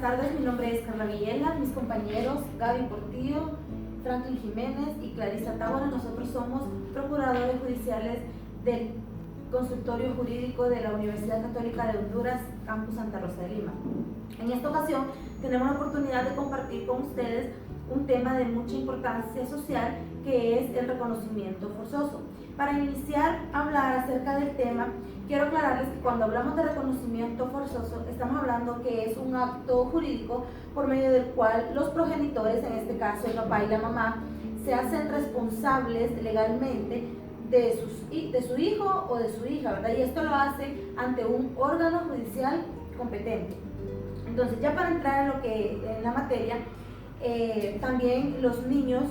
tardes, mi nombre es Carla Villela, mis compañeros Gaby Portillo, Franklin Jiménez y Clarisa Tábora. Nosotros somos procuradores judiciales del Consultorio Jurídico de la Universidad Católica de Honduras, Campus Santa Rosa de Lima. En esta ocasión tenemos la oportunidad de compartir con ustedes un tema de mucha importancia social, que es el reconocimiento forzoso. Para iniciar a hablar acerca del tema, quiero aclararles que cuando hablamos de reconocimiento forzoso, estamos hablando que es un acto jurídico por medio del cual los progenitores, en este caso el papá y la mamá, se hacen responsables legalmente de su hijo o de su hija, ¿verdad? Y esto lo hacen ante un órgano judicial competente. Entonces, ya para entrar en la materia, también estos niños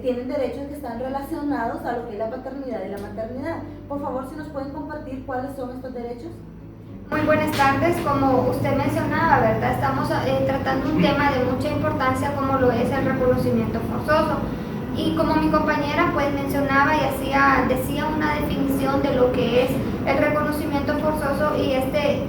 tienen derechos que están relacionados a lo que es la paternidad y la maternidad. Por favor, si nos pueden compartir cuáles son estos derechos. Muy buenas tardes. Como usted mencionaba, ¿verdad? Estamos tratando un tema de mucha importancia como lo es el reconocimiento forzoso. Y como mi compañera pues mencionaba y decía una definición de lo que es el reconocimiento forzoso, y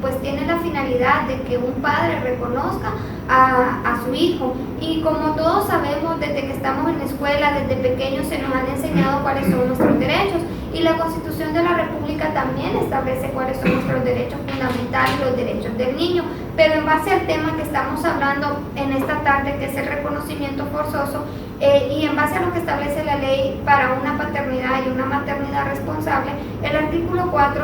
pues tiene la finalidad de que un padre reconozca a su hijo. Y como todos sabemos, desde que estamos en la escuela, desde pequeños se nos han enseñado cuáles son nuestros derechos, y la Constitución de la República también establece cuáles son nuestros derechos fundamentales, los derechos del niño. Pero en base al tema que estamos hablando en esta tarde, que es el reconocimiento forzoso, y en base a lo que establece la ley para una paternidad y una maternidad responsable, el artículo 4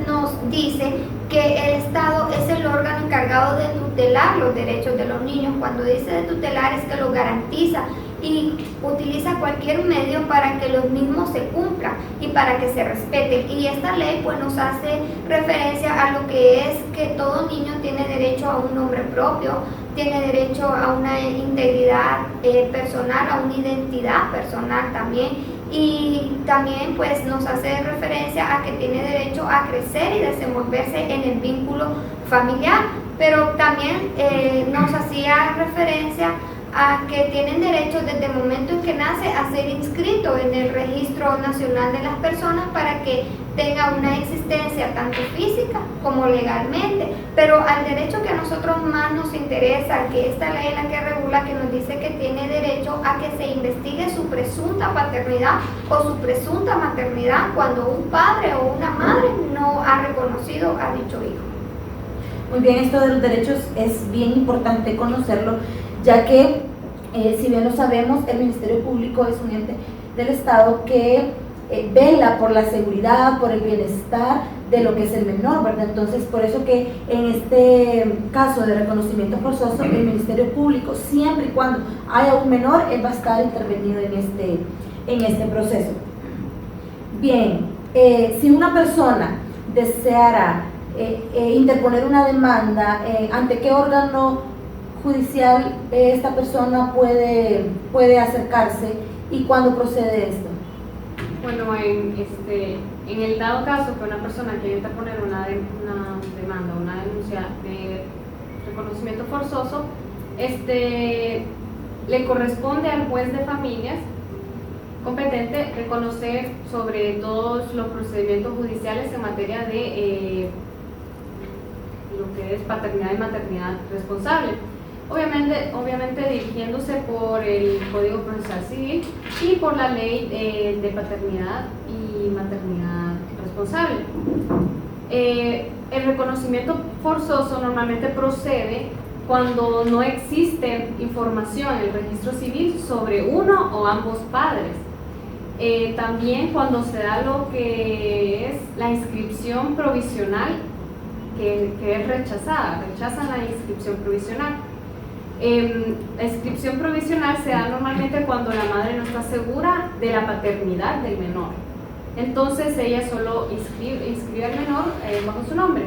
nos dice que el Estado es el órgano encargado de tutelar los derechos de los niños. Cuando dice de tutelar, es que los garantiza y utiliza cualquier medio para que los mismos se cumplan y para que se respeten. Y esta ley pues nos hace referencia a lo que es que todo niño tiene derecho a un nombre propio, tiene derecho a una integridad personal, a una identidad personal también. Y también pues nos hace referencia a que tiene derecho a crecer y desenvolverse en el vínculo familiar. Pero también nos hacía referencia a que tienen derecho desde el momento en que nace a ser inscrito en el Registro Nacional de las Personas para que tenga una existencia tanto física como legalmente. Pero al derecho que a nosotros más nos interesa, que esta ley es la que regula, que nos dice que tiene derecho a que se investigue su presunta paternidad o su presunta maternidad cuando un padre o una madre no ha reconocido a dicho hijo. Muy bien, esto de los derechos es bien importante conocerlo, ya que, si bien lo sabemos, el Ministerio Público es un ente del Estado que vela por la seguridad, por el bienestar de lo que es el menor, ¿verdad? Entonces, por eso que en este caso de reconocimiento forzoso, el Ministerio Público, siempre y cuando haya un menor, él va a estar intervenido en este proceso. Bien, si una persona deseara interponer una demanda, ¿ante qué órgano judicial esta persona puede acercarse y cuándo procede esto? Bueno, en el dado caso que una persona quiere interponer una demanda, una denuncia de reconocimiento forzoso, le corresponde al juez de familias competente reconocer sobre todos los procedimientos judiciales en materia de lo que es paternidad y maternidad responsable. Obviamente dirigiéndose por el Código Procesal Civil y por la ley de paternidad y maternidad responsable. El reconocimiento forzoso normalmente procede cuando no existe información en el registro civil sobre uno o ambos padres. También cuando se da lo que es la inscripción provisional, que es rechazan la inscripción provisional. La inscripción provisional se da normalmente cuando la madre no está segura de la paternidad del menor. Entonces ella solo inscribe al menor bajo su nombre.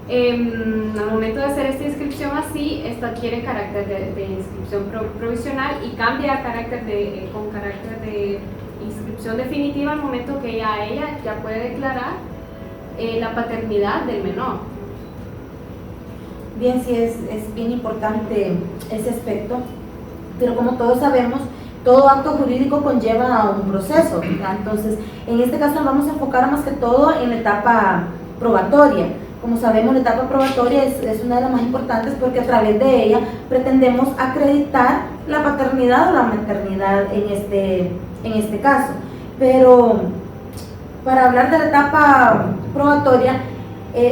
Al momento de hacer esta inscripción así, esta adquiere carácter de inscripción provisional y cambia a con carácter de inscripción definitiva al momento que ella ya puede declarar la paternidad del menor. Bien, sí, es bien importante ese aspecto, pero como todos sabemos, todo acto jurídico conlleva a un proceso, ¿verdad? Entonces, en este caso nos vamos a enfocar más que todo en la etapa probatoria, Como sabemos, la etapa probatoria es una de las más importantes porque a través de ella pretendemos acreditar la paternidad o la maternidad en este caso. Pero para hablar de la etapa probatoria,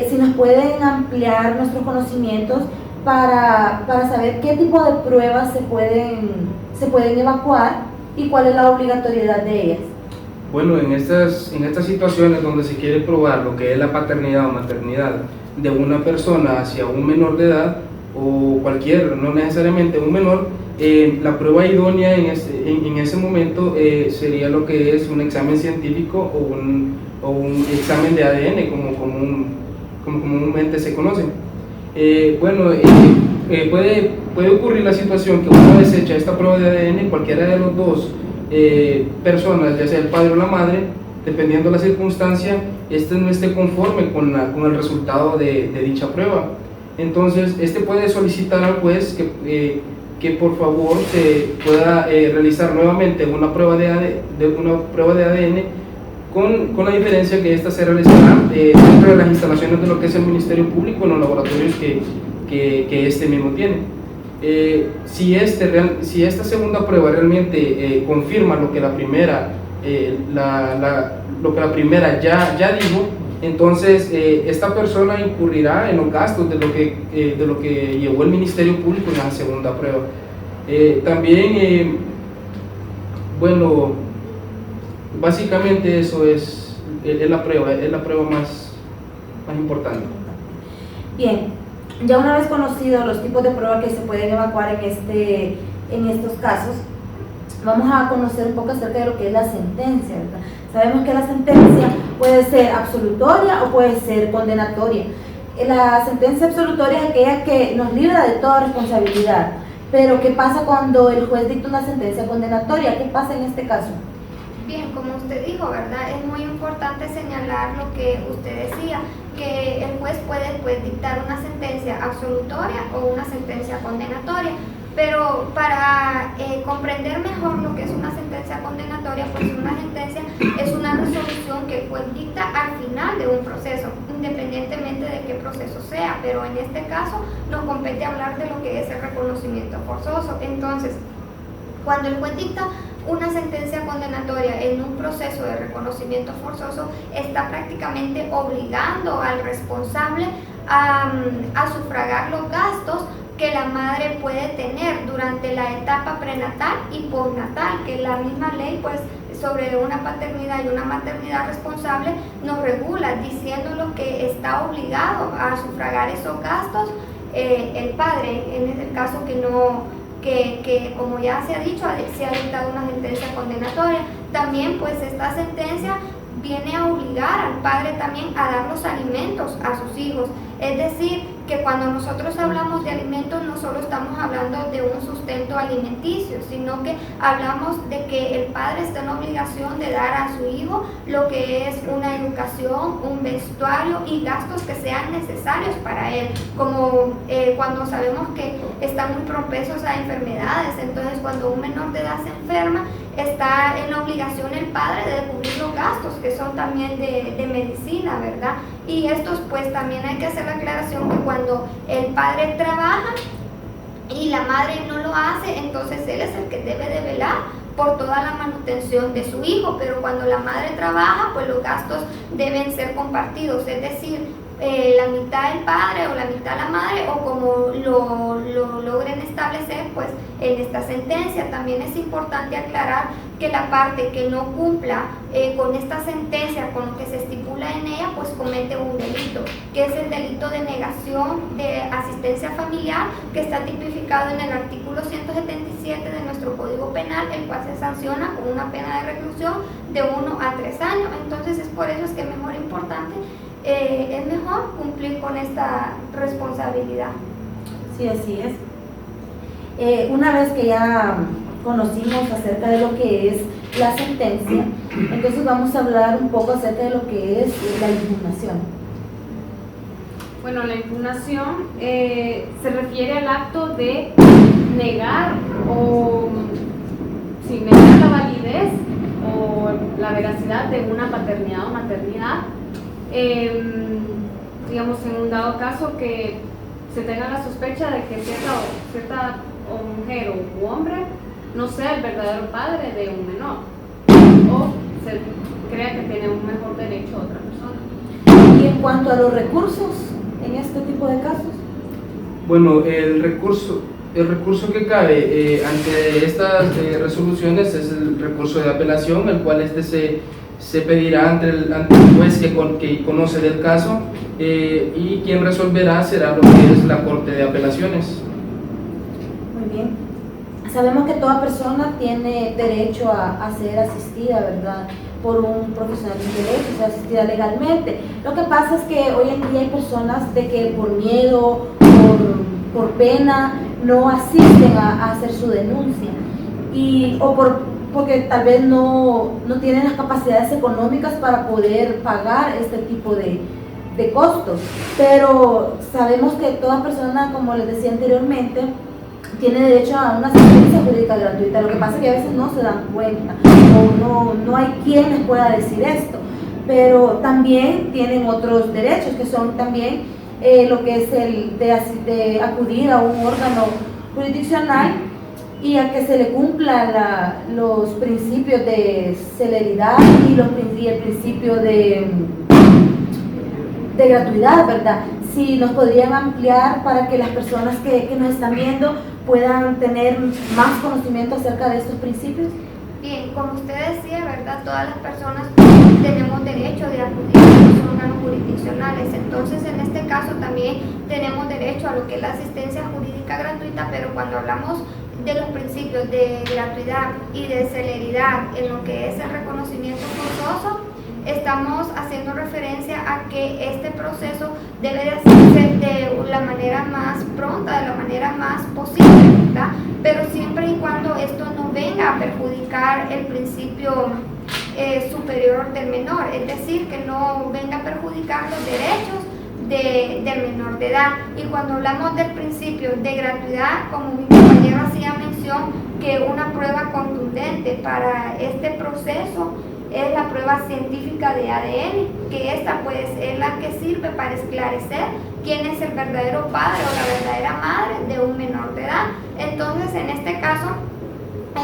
si nos pueden ampliar nuestros conocimientos para saber qué tipo de pruebas se pueden evacuar y cuál es la obligatoriedad de ellas. Bueno, en estas situaciones donde se quiere probar lo que es la paternidad o maternidad de una persona hacia un menor de edad o cualquier, no necesariamente un menor, la prueba idónea en ese momento sería lo que es un examen científico o un examen de ADN como comúnmente se conoce. Puede ocurrir la situación que uno desecha esta prueba de ADN, cualquiera de los dos personas, ya sea el padre o la madre, dependiendo de la circunstancia, no esté conforme con el resultado de dicha prueba. Entonces, puede solicitar al juez que por favor se pueda realizar nuevamente una prueba de ADN con la diferencia que esta se realizará dentro de las instalaciones de lo que es el Ministerio Público en los laboratorios que este mismo tiene. Si esta segunda prueba realmente confirma lo que la primera ya dijo, entonces esta persona incurrirá en los gastos de lo que llevó el Ministerio Público en la segunda prueba. Básicamente eso es la prueba más importante. Bien. Ya una vez conocidos los tipos de pruebas que se pueden evacuar en estos casos, vamos a conocer un poco acerca de lo que es la sentencia, ¿verdad? Sabemos que la sentencia puede ser absolutoria o puede ser condenatoria. La sentencia absolutoria es aquella que nos libra de toda responsabilidad, pero ¿qué pasa cuando el juez dicta una sentencia condenatoria? ¿Qué pasa en este caso? Bien, como usted dijo, ¿verdad? Es muy importante señalar lo que usted decía, que el juez puede dictar una sentencia absolutoria o una sentencia condenatoria, pero para comprender mejor lo que es una sentencia condenatoria, pues una sentencia es una resolución que el juez dicta al final de un proceso, independientemente de qué proceso sea, pero en este caso nos compete hablar de lo que es el reconocimiento forzoso. Entonces, cuando el juez dicta una sentencia condenatoria en un proceso de reconocimiento forzoso, está prácticamente obligando al responsable a sufragar los gastos que la madre puede tener durante la etapa prenatal y postnatal, que la misma ley pues sobre una paternidad y una maternidad responsable nos regula, diciendo lo que está obligado a sufragar esos gastos el padre, en el caso que como ya se ha dicho, se ha dictado una sentencia condenatoria. También pues esta sentencia viene a obligar al padre también a dar los alimentos a sus hijos. Es decir, que cuando nosotros hablamos de alimentos no solo estamos hablando de un sustento alimenticio, sino que hablamos de que el padre está en obligación de dar a su hijo lo que es una educación, un vestuario y gastos que sean necesarios para él, como cuando sabemos que están muy propensos a enfermedades. Entonces cuando un menor de edad se enferma, está en la obligación el padre de cubrir los gastos que son también de medicina, ¿verdad? Y estos pues también hay que hacer la aclaración que cuando el padre trabaja y la madre no lo hace, entonces él es el que debe de velar por toda la manutención de su hijo, pero cuando la madre trabaja, pues los gastos deben ser compartidos, es decir, la mitad el padre o la mitad la madre, o como lo logren establecer pues en esta sentencia. También es importante aclarar que la parte que no cumpla con esta sentencia, con lo que se estipula en ella, pues comete un delito, que es el delito de negación de asistencia familiar, que está tipificado en el artículo 177 de nuestro Código Penal, el cual se sanciona con una pena de reclusión de 1 a 3 años. Entonces es por eso es que es mejor cumplir con esta responsabilidad. Sí, así es. Una vez que ya conocimos acerca de lo que es la sentencia, entonces vamos a hablar un poco acerca de lo que es la impugnación. Bueno, la impugnación se refiere al acto de negar negar la validez o la veracidad de una paternidad o maternidad, digamos, en un dado caso que se tenga la sospecha de que cierta o mujer u hombre no sea el verdadero padre de un menor, o se crea que tiene un mejor derecho a otra persona. Y en cuanto a los recursos en este tipo de casos. Bueno, el recurso que cabe ante estas resoluciones es el recurso de apelación, el cual se pedirá ante el juez que conoce del caso, y quien resolverá será lo que es la Corte de Apelaciones. Muy bien. Sabemos que toda persona tiene derecho a ser asistida, ¿verdad?, por un profesional de derecho, ser asistida legalmente. Lo que pasa es que hoy en día hay personas de que por miedo, por pena, no asisten a hacer su denuncia, porque tal vez no tienen las capacidades económicas para poder pagar este tipo de costos. Pero sabemos que toda persona, como les decía anteriormente, tiene derecho a una asistencia jurídica gratuita. Lo que pasa es que a veces no se dan cuenta o no hay quien les pueda decir esto, pero también tienen otros derechos que son también lo que es el de acudir a un órgano jurisdiccional y a que se le cumpla los principios de celeridad y el principio de gratuidad, ¿verdad? Si nos podrían ampliar para que las personas que nos están viendo puedan tener más conocimiento acerca de estos principios. Bien, como usted decía, ¿verdad? Todas las personas tenemos derecho de acudir a los órganos jurisdiccionales. Entonces, en este caso también tenemos derecho a lo que es la asistencia jurídica gratuita, pero cuando hablamos de los principios de gratuidad y de celeridad en lo que es el reconocimiento forzoso, estamos haciendo referencia a que este proceso debe de hacerse de la manera más pronta, de la manera más posible, ¿verdad? Pero siempre y cuando esto no venga a perjudicar el principio superior del menor, es decir, que no venga a perjudicar los derechos del menor de edad. Y cuando hablamos del principio de gratuidad, como mi compañero hacía mención, que una prueba contundente para este proceso es la prueba científica de ADN, que esta pues es la que sirve para esclarecer quién es el verdadero padre o la verdadera madre de un menor de edad. Entonces, en este caso,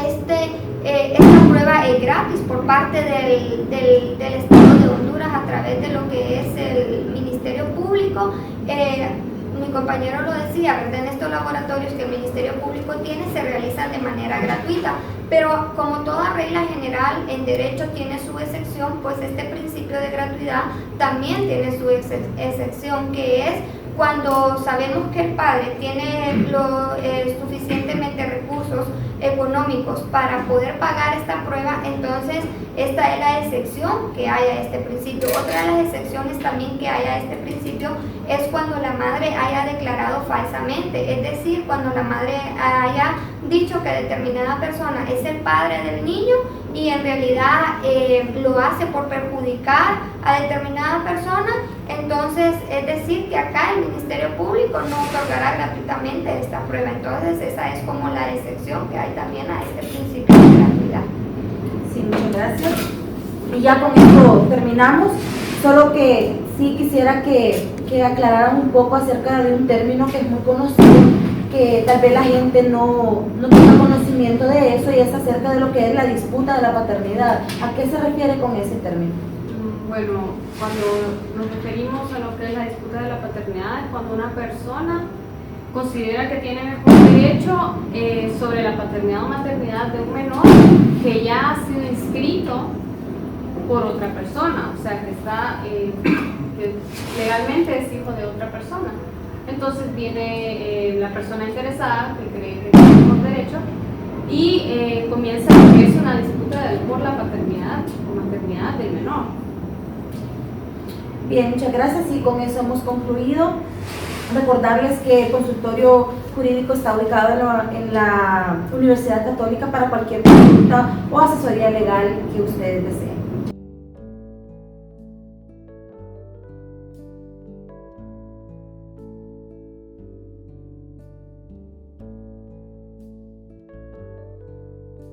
esta prueba es gratis por parte del Estado de Honduras a través de lo que es el Ministerio Público. Mi compañero lo decía, ¿verdad? En estos laboratorios que el Ministerio Público tiene se realizan de manera gratuita, pero como toda regla general en derecho tiene su excepción, pues este principio de gratuidad también tiene su excepción, que es cuando sabemos que el padre tiene suficientemente recursos económicos para poder pagar esta prueba, entonces esta es la excepción que hay a este principio. Otra de las excepciones también que hay a este principio es cuando la madre haya declarado falsamente, es decir, cuando la madre haya dicho que determinada persona es el padre del niño y en realidad lo hace por perjudicar a determinada persona. Entonces, es decir, que acá el Ministerio Público no otorgará gratuitamente esta prueba. Entonces, esa es como la excepción que hay también a este principio de gratuidad. Sí, muchas gracias. Y ya con esto terminamos. Solo que sí quisiera que aclararan un poco acerca de un término que es muy conocido, que tal vez la gente no tenga conocimiento de eso, y es acerca de lo que es la disputa de la paternidad. ¿A qué se refiere con ese término? Bueno, cuando nos referimos a lo que es la disputa de la paternidad, es cuando una persona considera que tiene mejor derecho sobre la paternidad o maternidad de un menor que ya ha sido inscrito por otra persona, o sea, que legalmente es hijo de otra persona. Entonces viene la persona interesada que cree que tiene mejor derecho y comienza a es una disputa por la paternidad o maternidad del menor. Bien, muchas gracias, y con eso hemos concluido. Recordarles que el consultorio jurídico está ubicado en la Universidad Católica para cualquier consulta o asesoría legal que ustedes deseen.